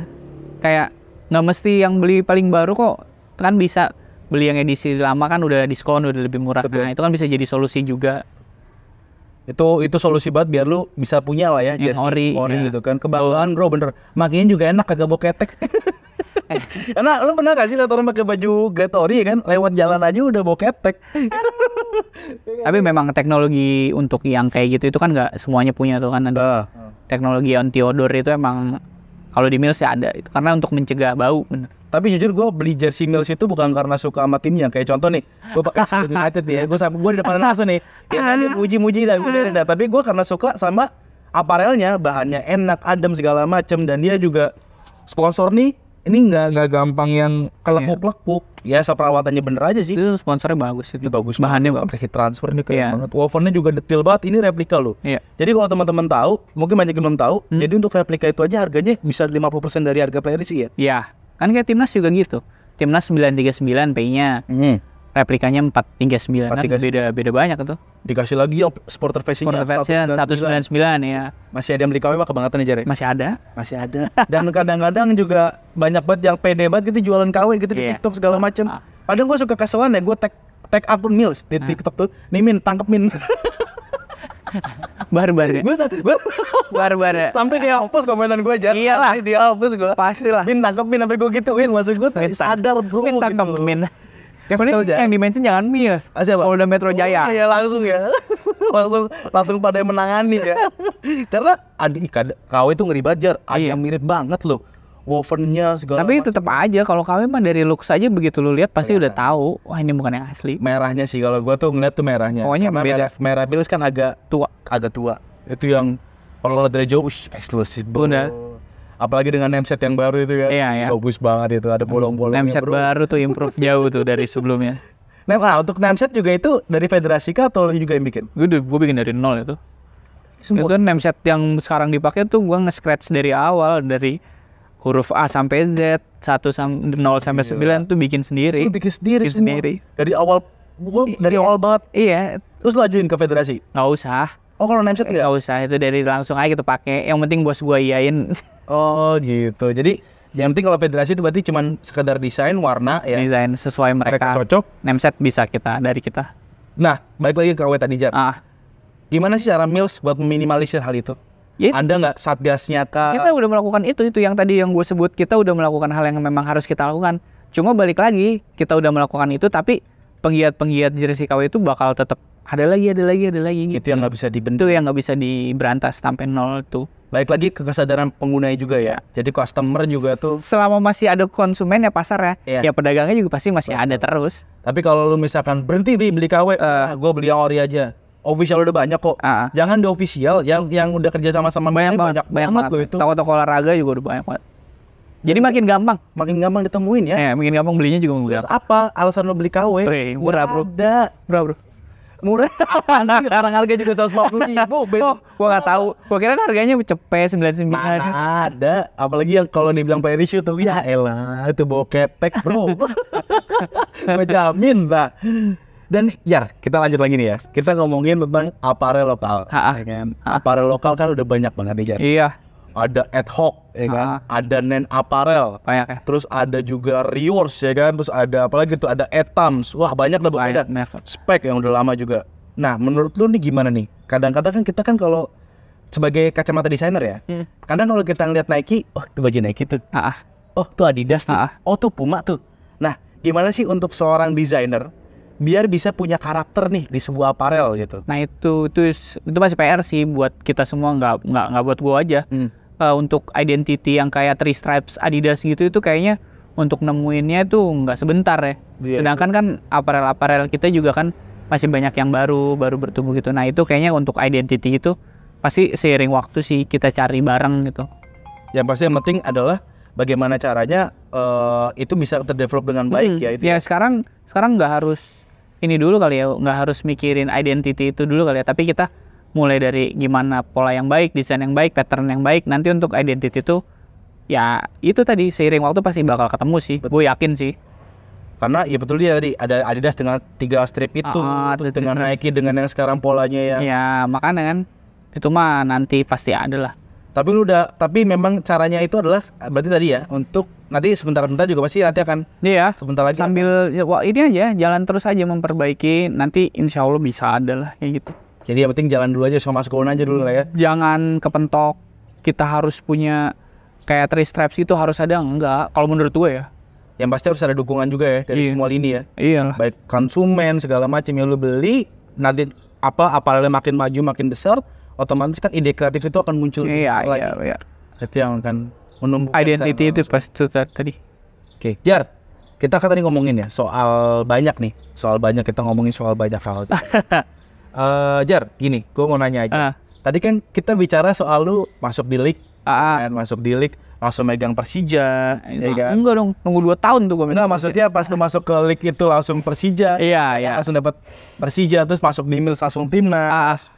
A: Kayak nggak mesti yang beli paling baru kok. Kan bisa beli yang edisi lama kan udah diskon, udah lebih murah. Nah, itu kan bisa jadi solusi juga.
B: Itu solusi banget biar lu bisa punya lah ya
A: yang ori
B: ya. Gitu kan. Kebanggaan bro, bener. Makanya juga enak kagak bawa ketek. Karena lu pernah gak sih lihat orang pakai baju Great Ori ya kan, lewat jalan aja udah bawa ketek.
A: Tapi memang teknologi untuk yang kayak gitu itu kan nggak semuanya punya tuh kan, ada teknologi anti odor itu emang kalau di Mills ya ada itu, karena untuk mencegah bau. Bener.
B: Tapi jujur gue beli jersey Mills itu bukan karena suka sama timnya. Kayak contoh nih, gue pakai Sheffield United nih ya, gue di depan langsung nih, ya dia muji-muji dan tapi gue karena suka sama aparelnya, bahannya enak, adem segala macem, dan dia juga sponsor nih. Ini nggak gampang yang kelekuk-lekuk. Ya, perawatannya bener aja sih.
A: Itu sponsornya bagus itu.
B: Bagus.
A: Bahannya bagus.
B: Pakai transfer nih kayak banget. Wovennya juga detail banget. Ini replika loh.
A: Iya.
B: Jadi kalau teman-teman tahu, mungkin banyak yang belum tahu. Jadi untuk replika itu aja harganya bisa 50% dari harga player sih ya.
A: Iya. Kan kayak Timnas juga gitu. Timnas 939 P-nya. replikanya 439 kan,
B: 439.
A: beda banyak itu.
B: Dikasih lagi yang supporter facing-nya
A: Sport version 199 ya.
B: Masih ada yang beli KW mah kebangetan nih Jar.
A: Masih ada.
B: Masih ada. Dan kadang-kadang juga banyak banget yang pede banget gitu jualan KW gitu di
A: Iya.
B: TikTok segala macem. Kadang gue suka keselan ya, gue tag akun Mills di TikTok tuh. Nih Min, tangkep Min.
A: Barbar ya.
B: Gue
A: Barbar ya.
B: sampai dia hapus komenan gue Jar.
A: Iyalah.
B: Dia hapus gue.
A: Pastilah.
B: Min tangkep Min, sampai gue gituin. Maksud gue sadar bro
A: Min tangkap
B: gitu.
A: Min.
B: Kesel
A: Yang di-mention jangan Mills.
B: Siapa?
A: Polda Metro Jaya.
B: Oh, iya langsung ya. langsung pada yang menangani ya. Karena KW itu ngeri banget Jar. Ada
A: Iya.
B: yang mirip banget loh. Wovennya segala
A: Tapi
B: macam.
A: tetap aja kalau KW mah dari looks aja begitu lu lihat pasti udah tahu. Wah ini bukan yang asli.
B: Merahnya sih kalau gua tuh ngeliat tuh merahnya.
A: Pokoknya
B: karena
A: beda.
B: merah Bills kan agak
A: Tua.
B: Itu yang kalau ngeliat dari jauh eksklusif. Bro.
A: Udah.
B: Apalagi dengan nameset yang baru itu kan.
A: Iya, iya.
B: Bagus banget itu, ada bolong-bolongnya.
A: Nameset
B: bro.
A: baru tuh improve jauh tuh dari sebelumnya.
B: Nah, untuk nameset juga itu dari federasi kah atau lu juga yang bikin?
A: Gue bikin dari nol itu.
B: Semua.
A: Itu nameset yang sekarang dipakai tuh gua nge-scratch dari awal, dari huruf A sampai Z, 0 sampai 9 tuh bikin sendiri.
B: Lu bikin sendiri
A: Bikin
B: semua.
A: sendiri.
B: Dari awal dari awal banget.
A: Iya,
B: Terus lu ajuin ke federasi.
A: nggak usah.
B: Oh, kalau nameset enggak?
A: Nggak usah, itu dari langsung aja kita pakai. Yang penting bos gua iyain.
B: Oh, gitu. Jadi yang penting kalau federasi itu berarti cuman sekedar desain, warna ya.
A: Desain sesuai
B: Mereka
A: mereka.
B: cocok.
A: Nameset bisa dari kita.
B: Nah, balik lagi ke KW tadi Jar.
A: Ah,
B: Gimana sih cara Mills buat meminimalisir hal itu?
A: ya
B: Ada nggak satgasnya kah?
A: kita udah melakukan itu yang tadi yang gue sebut, kita udah melakukan hal yang memang harus kita lakukan. Cuma balik lagi, kita udah melakukan itu tapi penggiat jersey KW itu bakal tetap ada lagi gitu.
B: Itu yang nggak bisa dibentuk.
A: Itu yang nggak bisa diberantas sampai nol tuh.
B: Balik lagi ke kesadaran penggunanya juga ya. Jadi customer juga tuh.
A: Selama masih ada konsumen ya pasar ya,
B: Iya.
A: ya pedagangnya juga pasti masih ada terus.
B: Tapi kalau lu misalkan berhenti beli KW, gue beli yang ori aja. Official udah banyak kok. Jangan di official, yang udah kerja sama
A: Banyak banget
B: loh itu.
A: Toko-toko olahraga juga udah banyak banget. Jadi makin gampang.
B: Makin gampang ditemuin ya.
A: Makin gampang belinya juga
B: Terus
A: mudah.
B: apa alasan lu beli KW?
A: Murah bro.
B: Ada.
A: Bro.
B: Murah. Sekarang harga juga 150.000.
A: Gua nggak tahu. Gua kira harganya cepet 99.
B: Mana ada. Apalagi yang kalau dibilang play issue tuh, ya elah itu bawa ketek bro. Gue jamin lah. Dan Jar, kita lanjut lagi nih ya. Kita ngomongin tentang apparel lokal. Ya kan? Apparel lokal kan udah banyak banget nih Jar.
A: Iya.
B: Ada ad hoc, ya kan? Ada Nen Apparel.
A: Banyak ya.
B: Terus ada juga Rewards, ya kan? Terus ada apalagi tuh, ada Etams. Wah banyak lah
A: Banyak,
B: ada
A: never.
B: spek yang udah lama juga. Nah menurut lu nih gimana nih? Kadang-kadang kan kita kan kalau sebagai kacamata desainer ya, kadang kalau kita ngeliat Nike, oh itu baju Nike tuh. Oh tuh Adidas tuh. Oh tuh Puma tuh. Nah gimana sih untuk seorang desainer biar bisa punya karakter nih di sebuah apparel gitu?
A: Nah itu masih PR sih buat kita semua, nggak buat gua aja. Untuk identity yang kayak Three Stripes Adidas gitu itu kayaknya untuk nemuinnya itu nggak sebentar ya. Sedangkan kan apparel kita juga kan masih banyak yang baru bertumbuh gitu. Nah itu kayaknya untuk identity itu pasti seiring waktu sih kita cari bareng gitu.
B: Yang pasti yang penting adalah bagaimana caranya itu bisa terdevelop dengan baik ya. Itu
A: ya sekarang nggak harus ini dulu kali ya, nggak harus mikirin identity itu dulu kali ya, tapi kita mulai dari gimana pola yang baik, desain yang baik, pattern yang baik. Nanti untuk identity itu ya itu tadi seiring waktu pasti bakal ketemu sih. Gue yakin sih.
B: Karena ya betul dia tadi ada Adidas dengan 3 strip itu, terus dengan Nike dengan yang sekarang polanya ya.
A: Ya makanya kan itu mah nanti pasti ada lah.
B: Tapi memang caranya itu adalah berarti tadi ya untuk nanti sebentar juga pasti nanti akan sebentar lagi
A: sambil ini aja jalan terus aja memperbaiki, nanti insya Allah bisa ada lah kayak gitu.
B: Jadi yang penting jalan dulu aja, so masuk aja dulu lah ya.
A: Jangan kepentok kita harus punya kayak Three Stripes itu harus ada, enggak. Kalau menurut gue ya.
B: Yang pasti harus ada dukungan juga ya dari semua lini ya.
A: Iyalah.
B: Baik konsumen segala macam yang lu beli, nanti apparelnya makin maju makin besar, otomatis kan ide kreatif itu akan muncul lagi.
A: Iya.
B: Itu yang akan menumbuhkan
A: identity itu pasti itu tadi.
B: Oke, Jar. Kita kan tadi ngomongin ya soal banyak kita ngomongin soal banyak hal. Jar, gini, gue mau nanya aja. Tadi kan kita bicara soal lu masuk di league, langsung megang Persija, ya kan?
A: Enggak dong, nunggu 2 tahun tuh gue.
B: Enggak, maksudnya pas lu masuk ke league itu langsung Persija.
A: Iya.
B: Langsung dapat Persija, terus masuk di Mills langsung timnas.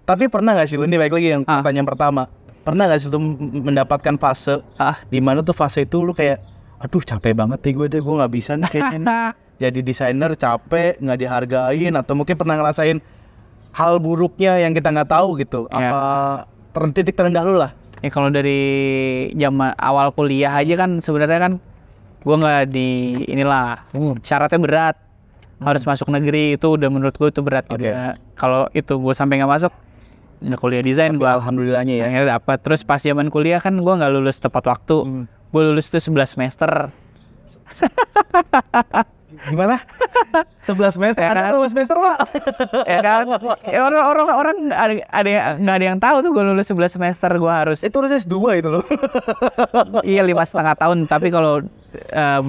B: Tapi pernah nggak sih lu, ini baik lagi yang pertanyaan pertama, pernah nggak sih lu mendapatkan fase di mana tuh fase itu lu kayak, aduh capek banget nih gue nggak bisa nih kayaknya. jadi desainer capek, nggak dihargain, atau mungkin pernah ngerasain hal buruknya yang kita nggak tahu gitu? Apa titik terendah lu lah?
A: Ya kalau dari zaman awal kuliah aja kan sebenarnya kan gue nggak di inilah syaratnya berat, harus masuk negeri, itu udah menurut gue itu berat. Kalau itu gue sampai nggak masuk, nggak kuliah desain gue
B: Alhamdulillahnya ya.
A: dapat. Terus pas zaman kuliah kan gue nggak lulus tepat waktu, gue lulus tuh 11 semester.
B: Gimana? 11 semester?
A: Ya
B: Ada
A: kan?
B: 12 semester Pak?
A: Ya kan? Ya orang ada nggak ada yang tahu tuh gue lulus 11 semester, gue harus
B: Itu harusnya S2 itu loh.
A: iya 5,5 tahun. Tapi kalau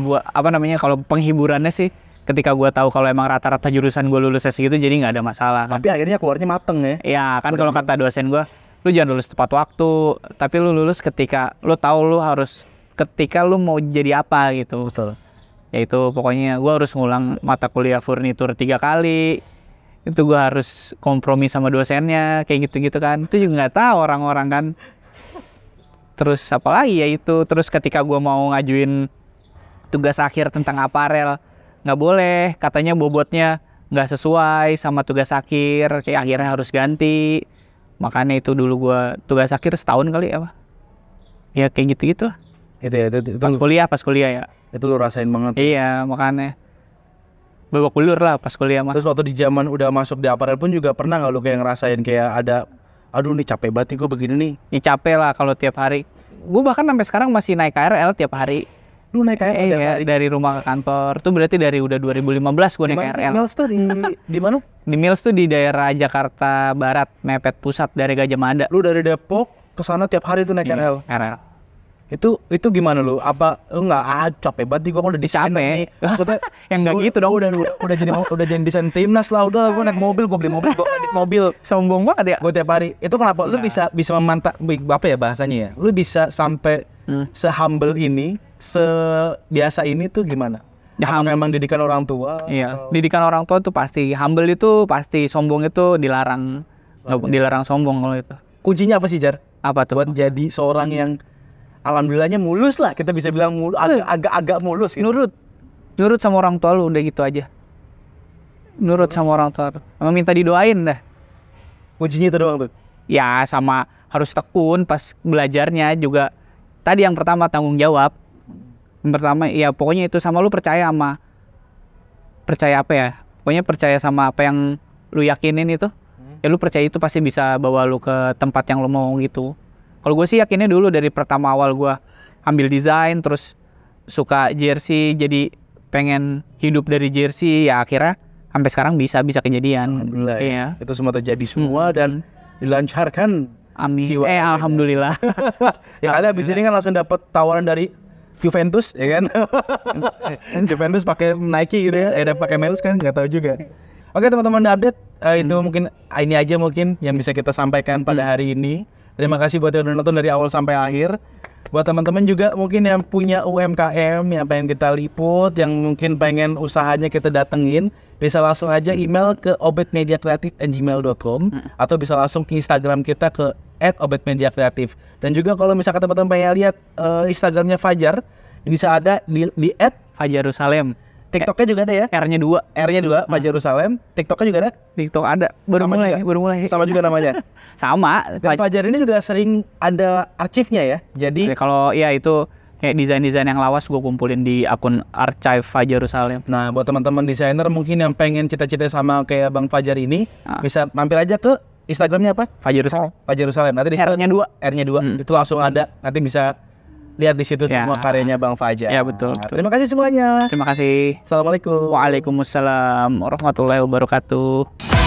A: buat apa namanya, kalau penghiburannya sih ketika gue tahu kalau emang rata-rata jurusan gue lulusnya segitu, jadi nggak ada masalah kan.
B: Tapi akhirnya keluarnya mateng ya.
A: Ya kan kalau kata dosen gue, lu jangan lulus tepat waktu, tapi lu lulus ketika lu tahu lu harus, ketika lu mau jadi apa gitu.
B: Betul.
A: Yaitu pokoknya gue harus ngulang mata kuliah furnitur 3 kali, itu gue harus kompromi sama dosennya kayak gitu-gitu kan. Itu juga nggak tahu orang-orang kan. Terus apalagi ya itu, terus ketika gue mau ngajuin tugas akhir tentang aparel, nggak boleh, katanya bobotnya nggak sesuai sama tugas akhir, kayak akhirnya harus ganti. Makanya itu dulu gue tugas akhir setahun kali apa ya, kayak gitu-gitu lah.
B: Itu ya, itu
A: Pas kuliah ya.
B: itu lu rasain banget.
A: Iya, makanya babak belur lah pas kuliah mah.
B: Terus waktu di zaman udah masuk di aparel pun juga pernah nggak lu kayak ngerasain kayak ada, aduh nih capek banget nih gue begini nih.
A: Ya capek lah kalau tiap hari. Gue bahkan sampai sekarang masih naik KRL tiap hari.
B: Lu naik KRL tiap
A: Iya,
B: hari?
A: dari rumah ke kantor. Tuh berarti dari udah 2015 gue naik KRL.
B: Mills tuh di mana?
A: Di Mills tuh di daerah Jakarta Barat, mepet pusat dari Gajah Mada.
B: Lu dari Depok ke sana tiap hari tuh naik KRL.
A: KRL.
B: Itu gimana lu? Apa lu nggak capek banget nih, gua kan udah desainer
A: Capek.
B: nih. Maksudnya
A: Yang nggak gitu dong.
B: udah jadi desain timnas lah, udah gua naik mobil, gua beli mobil, gua kredit mobil.
A: Sombong banget ya.
B: Gua tiap hari. Itu kenapa lu bisa memantap apa ya bahasanya ya? Lu bisa sampai se-humble ini, sebiasa ini tuh gimana?
A: Ya,
B: Apa memang didikan orang tua?
A: Iya, didikan orang tua tuh pasti. Humble itu pasti, sombong itu dilarang. Nggak dilarang sombong kalau itu.
B: Kuncinya apa sih, Jar?
A: Apa tuh?
B: Buat jadi seorang yang alhamdulillahnya mulus lah, kita bisa bilang agak mulus gitu.
A: Nurut sama orang tua lu, udah gitu aja. Nurut sama orang tua lu. Sama minta didoain dah.
B: Kuncinya itu doang tuh.
A: Ya sama harus tekun pas belajarnya juga. Tadi yang pertama tanggung jawab. Yang pertama ya pokoknya itu, sama lu percaya apa ya? Pokoknya percaya sama apa yang lu yakinin itu. Ya lu percaya itu pasti bisa bawa lu ke tempat yang lu mau gitu. Kalau gue sih yakinnya dulu dari pertama awal gue ambil desain, terus suka jersey, jadi pengen hidup dari jersey, ya akhirnya sampai sekarang bisa kejadian.
B: Alhamdulillah.
A: Iya.
B: Itu semua terjadi semua dan dilancarkan.
A: Amin.
B: Jiwa.
A: Alhamdulillah.
B: Ya kali abis ini kan langsung dapat tawaran dari Juventus, ya kan? Juventus pakai Nike gitu ya, ada pakai Miles kan, nggak tahu juga. Oke teman-teman, update itu mungkin ini aja mungkin yang bisa kita sampaikan pada hari ini. Terima kasih buat yang udah nonton dari awal sampai akhir. Buat teman-teman juga mungkin yang punya UMKM yang pengen kita liput, yang mungkin pengen usahanya kita datengin, bisa langsung aja email ke obetmediakreatif@gmail.com atau bisa langsung ke Instagram kita ke @obetmediakreatif. Dan juga kalau misalkan teman-teman pengen lihat Instagramnya Fajar, bisa ada di
A: Fajarusalem.
B: TikToknya juga ada ya?
A: R-nya 2.
B: R-nya 2, Fajarusalem. TikToknya juga ada?
A: TikTok ada. Baru mulai.
B: Sama juga namanya.
A: Sama.
B: Dan Fajar ini juga sering ada arsipnya ya. Jadi
A: kalau ya itu kayak desain-desain yang lawas gue kumpulin di akun Archive Fajarusalem.
B: nah, buat teman-teman desainer mungkin yang pengen cita-cita sama kayak Bang Fajar ini, bisa mampir aja ke Instagramnya apa?
A: Fajarusalem.
B: Fajarusalem. Nanti di
A: R-nya 2.
B: R-nya 2. Itu langsung ada. Nanti bisa lihat di situ semua karyanya Bang Fajar.
A: Ya betul.
B: Terima kasih semuanya.
A: Terima kasih.
B: Assalamualaikum.
A: Waalaikumsalam warahmatullahi wabarakatuh.